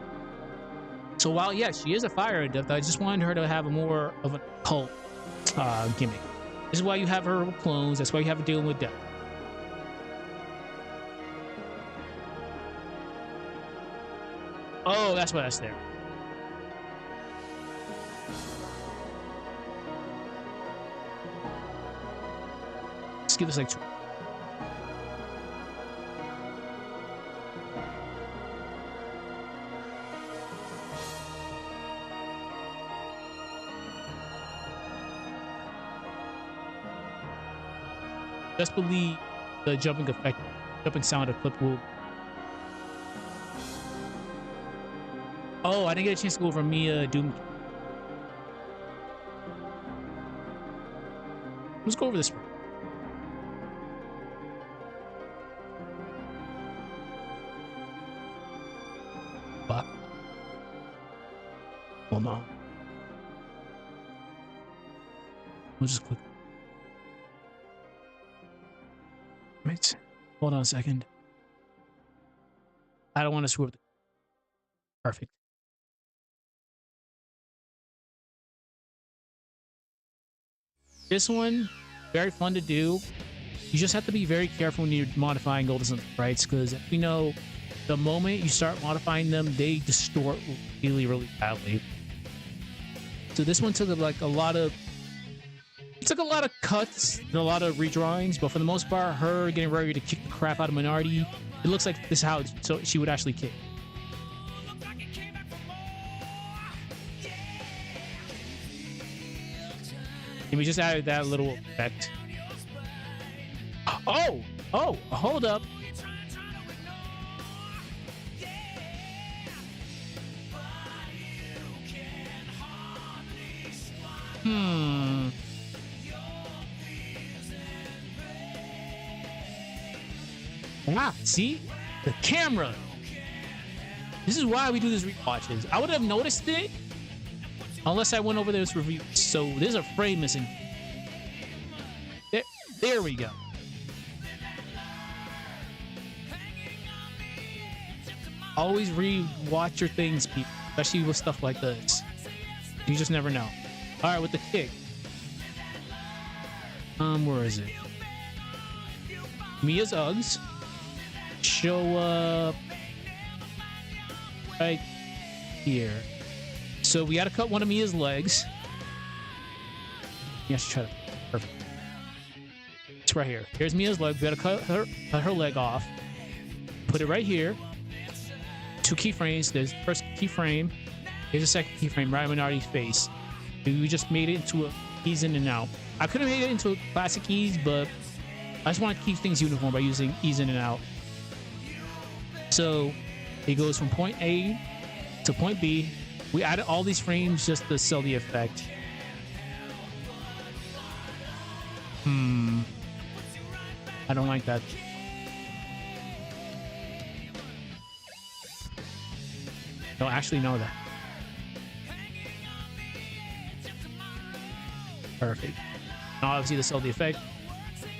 So while yes, she is a fire adept, I just wanted her to have a more of a cult gimmick. This is why you have her with clones. That's why you have her dealing with death. Oh, that's why that's there. Let's give this like 2. Just believe the jumping effect, jumping sound of clip will. Oh, I didn't get a chance to go over Mia Doom. Let's go over this one. What? Hold on. We'll just click. Wait. Hold on a second. I don't want to screw up. Perfect. This one, very fun to do. You just have to be very careful when you're modifying golden sprites, because we know the moment you start modifying them, they distort really, really badly. So this one took like a lot of cuts and a lot of redrawings, but for the most part, her getting ready to kick the crap out of Minardi, it looks like this is how so she would actually kick. And we just added that little effect. Oh, hold up. Ah, see? The camera. This is why we do these rewatches. I would have noticed it unless I went over this review. So there's a frame missing. There we go. Always re-watch your things, people, especially with stuff like this. You just never know. All right, with the kick. Where is it? Mia's Uggs show up right here. So we gotta cut one of Mia's legs. Yeah, she tried to. Perfect. It's right here. Here's Mia's leg. We gotta cut her leg off. Put it right here. 2 keyframes. There's the first keyframe. Here's the second keyframe right in Minardi's face. We just made it into a ease in and out. I could have made it into a classic ease, but I just want to keep things uniform by using ease in and out. So it goes from point A to point B. We added all these frames just to sell the effect. I don't like that. Don't actually know that. Perfect. Now obviously to sell the effect,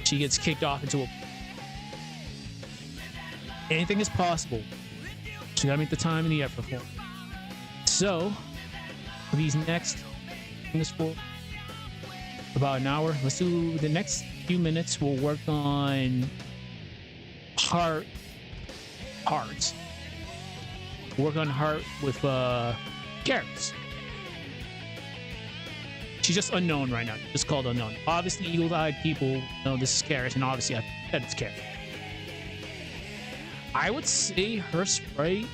she gets kicked off into a... Anything is possible. She gotta make the time and the effort for it. So, for these next things for about an hour, let's do the next few minutes. We'll work on hearts. Work on heart with carrots. She's just unknown right now. It's called unknown. Obviously, eagle-eyed people know this is carrots, and obviously I said it's carrot. I would say her sprite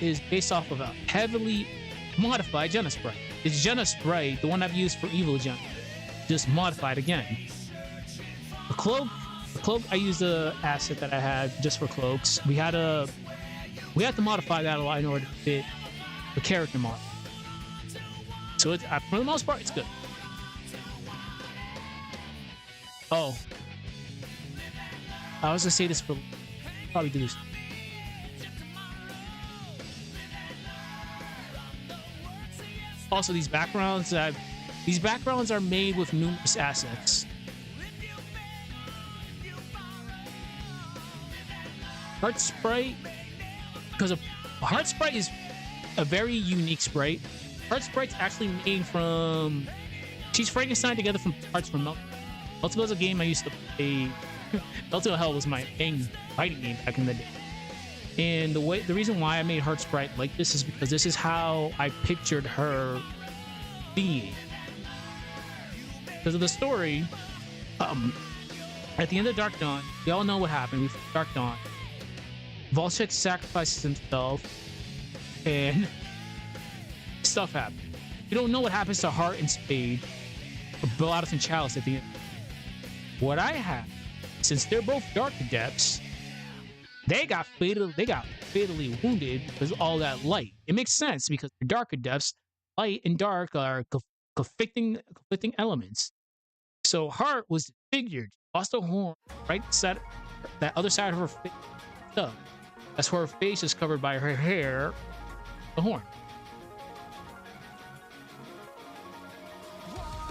is based off of a heavily modified Jenna sprite. It's Jenna sprite, the one I've used for Evil Jenna, just modified again. The cloak, I used the asset that I had just for cloaks. We had to modify that a lot in order to fit the character model. So it's, for the most part, it's good. Oh, I was gonna say this for probably do this. Also, these backgrounds are made with numerous assets. Heart Sprite, because Heart Sprite is a very unique sprite. Heart Sprite's actually made from... She's Frankenstein together from parts from Meltdown. Meltdown was a game I used to play. Meltdown Hell was my main fighting game back in the day. And the reason why I made Heart Sprite like this is because this is how I pictured her being. Because of the story, at the end of Dark Dawn, we all know what happened. We Dark Dawn. Volchek sacrifices himself, and stuff happened. You don't know what happens to Heart and Spade, or Bellatus and Chalice at the end. What I have, since they're both Dark Adepts, they got fatally wounded because of all that light. It makes sense because they're Dark Adepts. Light and dark are conflicting elements. So Heart was disfigured, lost a horn, right side, that other side of her face. That's where her face is covered by her hair, the horn.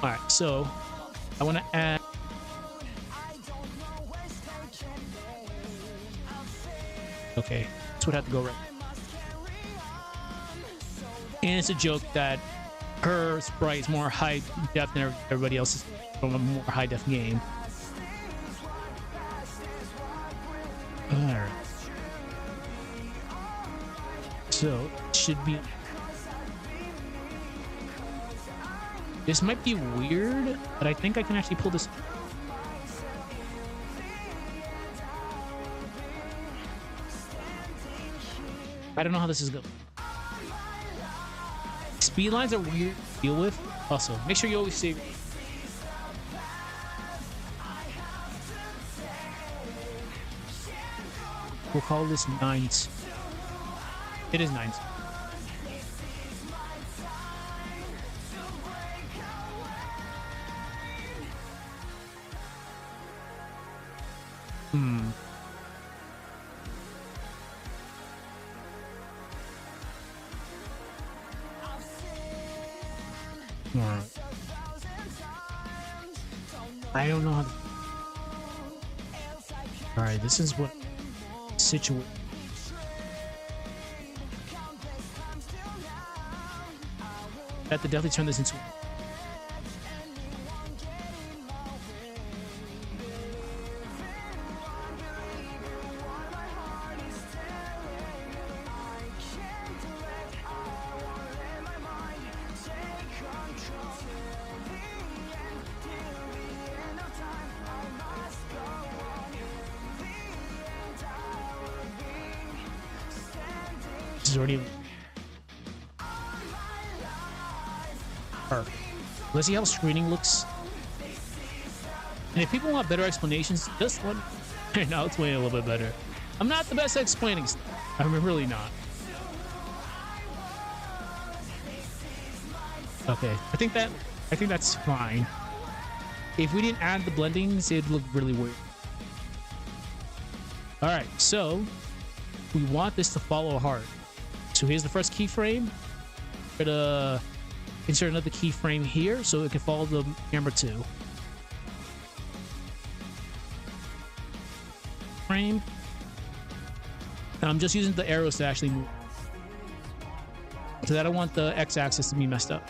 All right, so I want to add. Okay, this would have to go right. And it's a joke that her sprite is more high def than everybody else's from a more high def game. Alright. So, it should be. This might be weird, but I think I can actually pull this. I don't know how this is going. Speed lines are weird to deal with. Also, make sure you always save. We'll call this 9s. It is 9s. Alright. I don't know how to... Alright, this is what... Situation. I have to definitely turn this into... Already perfect. Let's see how screening looks. And if people want better explanations, just let me I'll explain it a little bit better. I'm not the best at explaining stuff. I'm really not. Okay, I think that's fine. If we didn't add the blendings, it'd look really weird. All right, so we want this to follow a heart. So here's the first keyframe. We're gonna insert another keyframe here so it can follow the camera too. Frame. And I'm just using the arrows to actually move. Because I don't want the x-axis to be messed up.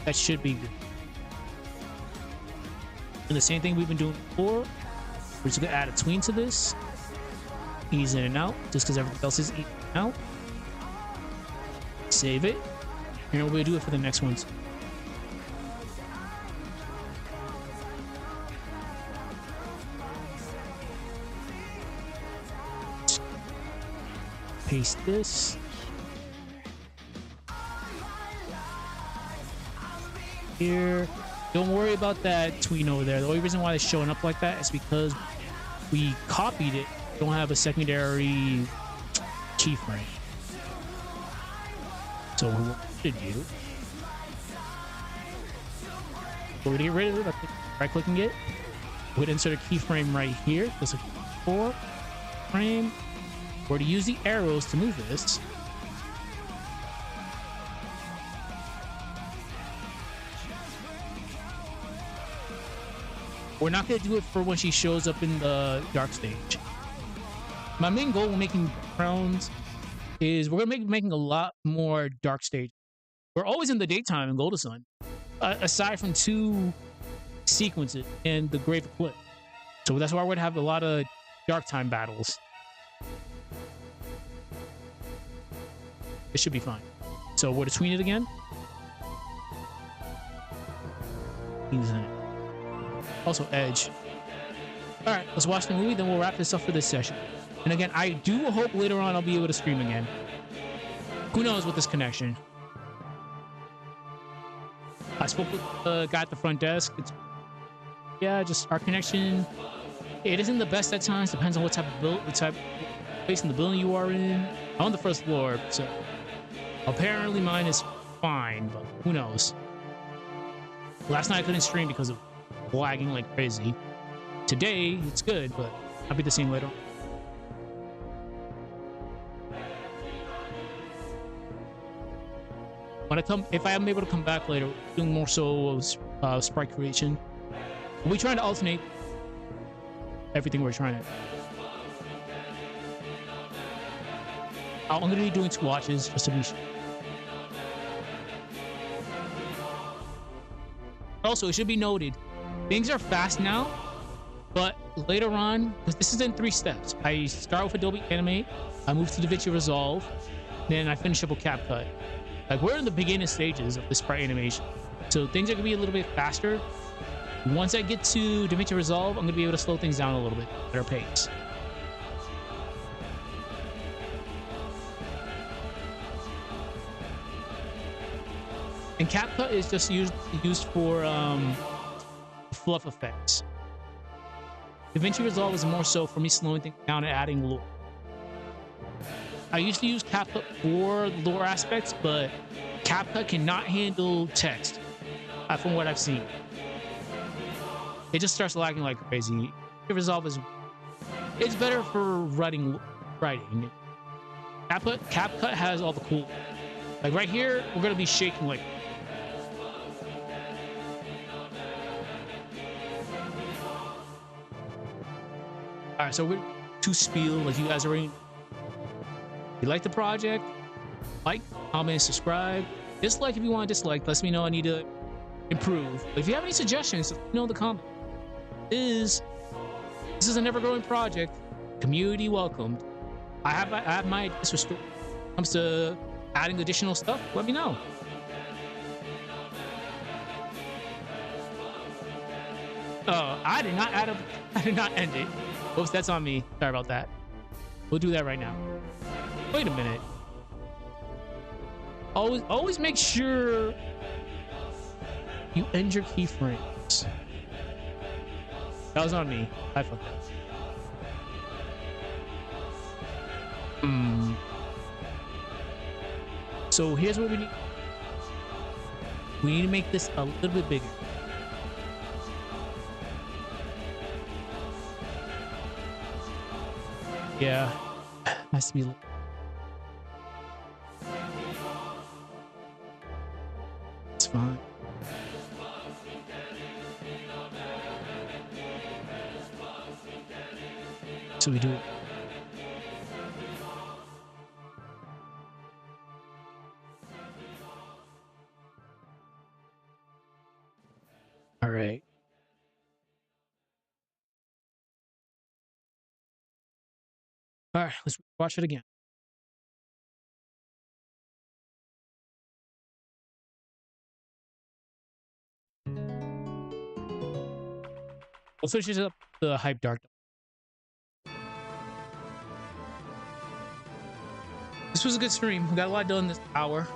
That should be good. And the same thing we've been doing before. We're just gonna add a tween to this. Ease in and out, just because everything else is easing out. Save it. And we're gonna do it for the next ones. Paste this. Here. Don't worry about that tween over there. The only reason why it's showing up like that is because we copied it. We don't have a secondary keyframe. So what we should do, we're gonna get rid of it. Right clicking it. We're gonna insert a keyframe right here. There's a 4 frame. We're to use the arrows to move this. We're not going to do it for when she shows up in the dark stage. My main goal when making backgrounds is we're going to be making a lot more dark stage. We're always in the daytime in Golden Sun, aside from 2 sequences and the Grave Eclipse. So that's why we're going to have a lot of dark time battles. It should be fine. So we're to tween it again. Also edge. All right, let's watch the movie, then we'll wrap this up for this session. And again, I do hope later on I'll be able to stream again. Who knows with this connection? I spoke with the guy at the front desk. Yeah, just our connection. It isn't the best at times. Depends on what type of place in the building you are in. I'm on the first floor, so apparently mine is fine, but who knows? Last night I couldn't stream because of lagging like crazy. Today it's good, but I'll be the same later. When if I am able to come back later, doing more so sprite creation. We're trying to alternate everything we're trying to. I'm going to be doing 2 watches just to be sure. Also, it should be noted, things are fast now, but later on, because this is in 3 steps. I start with Adobe Animate, I move to DaVinci Resolve, then I finish up with CapCut. Like, we're in the beginning stages of this sprite animation, so things are going to be a little bit faster. Once I get to DaVinci Resolve, I'm going to be able to slow things down a little bit at our pace. And CapCut is just used for fluff effects. DaVinci Resolve is more so for me slowing things down and adding lore. I used to use CapCut for lore aspects, but CapCut cannot handle text, from what I've seen. It just starts lagging like crazy. DaVinci Resolve it's better for writing. CapCut has all the cool. Like right here, we're gonna be shaking like. All right, so we're to spiel, like you guys already. If you like the project, like, comment, subscribe. Dislike if you want to dislike. Let me know I need to improve. If you have any suggestions, let me know in the comments. This is an ever-growing project. Community welcomed. I have my ideas for story. When it comes to adding additional stuff, let me know. I did not end it. Oops, that's on me. Sorry about that. We'll do that right now. Wait a minute. Always make sure you end your keyframes. That was on me. I fucked up. So here's what we need. We need to make this a little bit bigger. Yeah, has to be. It's fine. So we do it. All right. All right, let's watch it again. We'll switch it up to the hype dark. This was a good stream. We got a lot done this hour.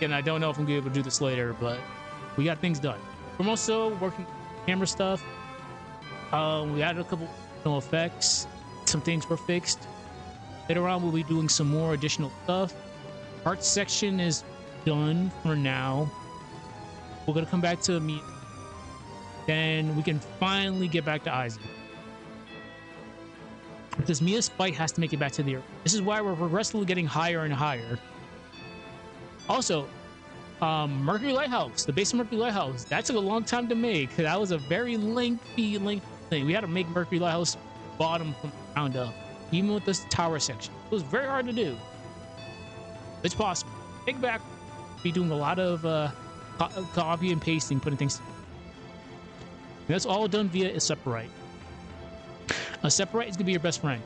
And I don't know if I'm gonna be able to do this later, but we got things done. We're also working camera stuff. We added a couple effects. Some things were fixed. Later on, we'll be doing some more additional stuff. Art section is done for now. We're gonna come back to me. Then we can finally get back to Isaac. Because Mia's fight has to make it back to the earth. This is why we're progressively getting higher and higher. Also, Mercury Lighthouse, the base of Mercury Lighthouse, that took a long time to make. That was a very lengthy thing. We had to make Mercury Lighthouse bottom from the ground up, even with this tower section. It was very hard to do. It's possible. Take back, be doing a lot of copy and pasting, putting things together. That's all done via Aseprite. Aseprite is gonna be your best friend.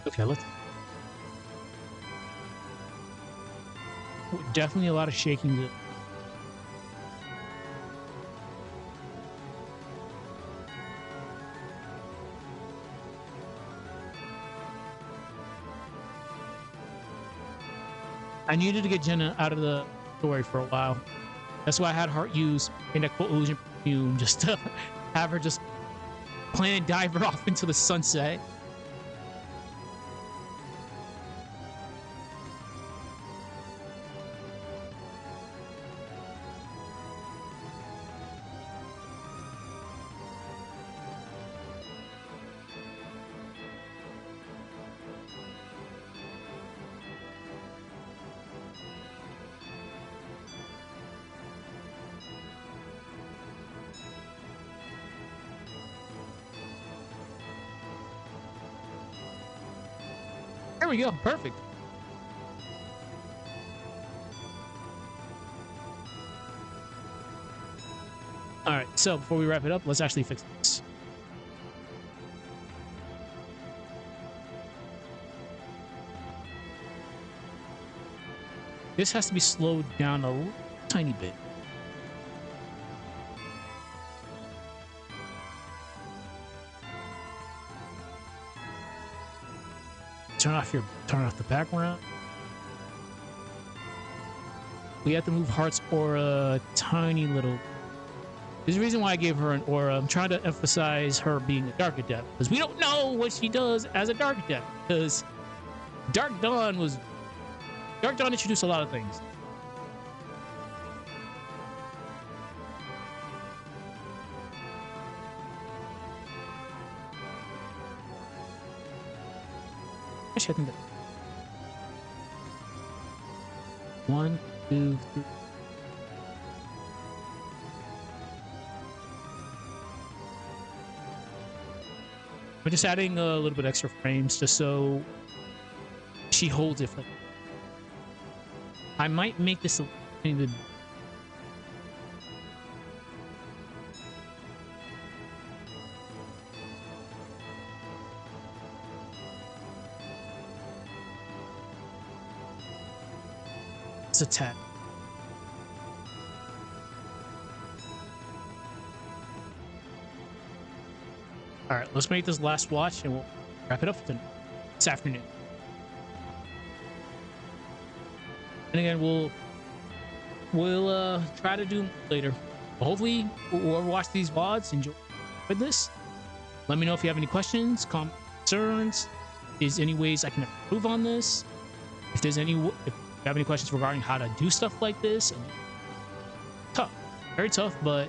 Okay, let's. Definitely a lot of shaking to. I needed to get Jenna out of the story for a while. That's why I had Heart use in that illusion perfume just to have her just planet diver off into the sunset. There we go. Perfect. All right. So before we wrap it up, let's actually fix this. This has to be slowed down a tiny bit. Turn off the background. We have to move Heart's aura a tiny little. There's a reason why I gave her an aura. I'm trying to emphasize her being a Dark Adept, because we don't know what she does as a Dark Adept, because Dark Dawn introduced a lot of things. Actually, I think that 1, 2, 3. We're just adding a little bit extra frames just so she holds it for. I might make this a little bit. just a tad. All right, let's make this last watch and we'll wrap it up for this afternoon. And again, we'll try to do later. But hopefully, whoever watch these VODs enjoy this. Let me know if you have any questions, comments, concerns. Is any ways I can improve on this? If there's if you have any questions regarding how to do stuff like this, tough, very tough, but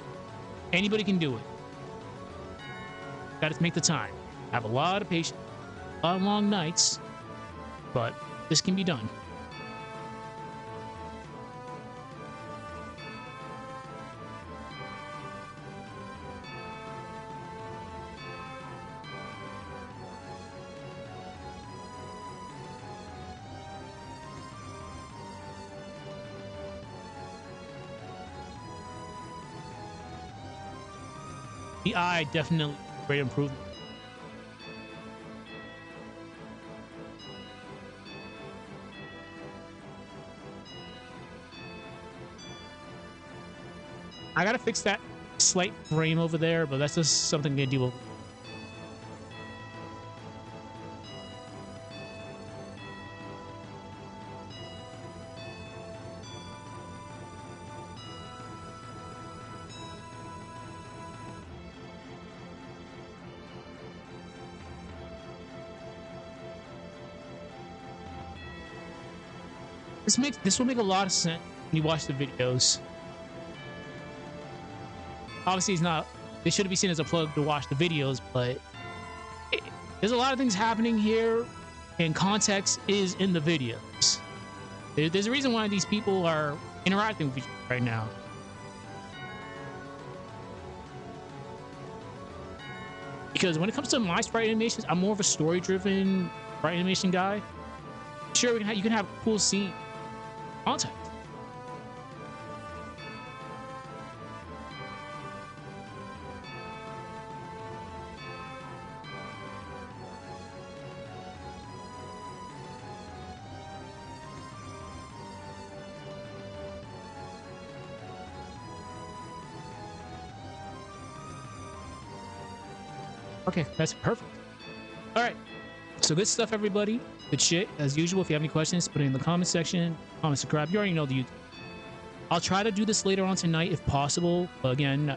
anybody can do it. Got to make the time. Have a lot of patience, a lot of long nights, but this can be done. The eye definitely great improvement. I gotta fix that slight frame over there, but that's just something I'm gonna deal with. This will make a lot of sense when you watch the videos. Obviously, it's not. This shouldn't be seen as a plug to watch the videos, but there's a lot of things happening here, and context is in the videos. There's a reason why these people are interacting with each other right now. Because when it comes to my sprite animations, I'm more of a story-driven sprite animation guy. Sure, you can have a cool scene. Context. Okay, that's perfect. All right. So good stuff, everybody. Good shit. As usual, if you have any questions, put it in the comment section. Comment, subscribe. You already know the YouTube. I'll try to do this later on tonight if possible. But again,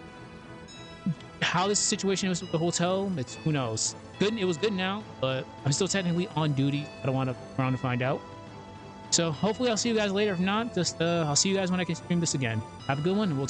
how this situation is with the hotel, it's who knows. Good. It was good now, but I'm still technically on duty. I don't want to around to find out. So hopefully I'll see you guys later. If not, just I'll see you guys when I can stream this again. Have a good one, and we'll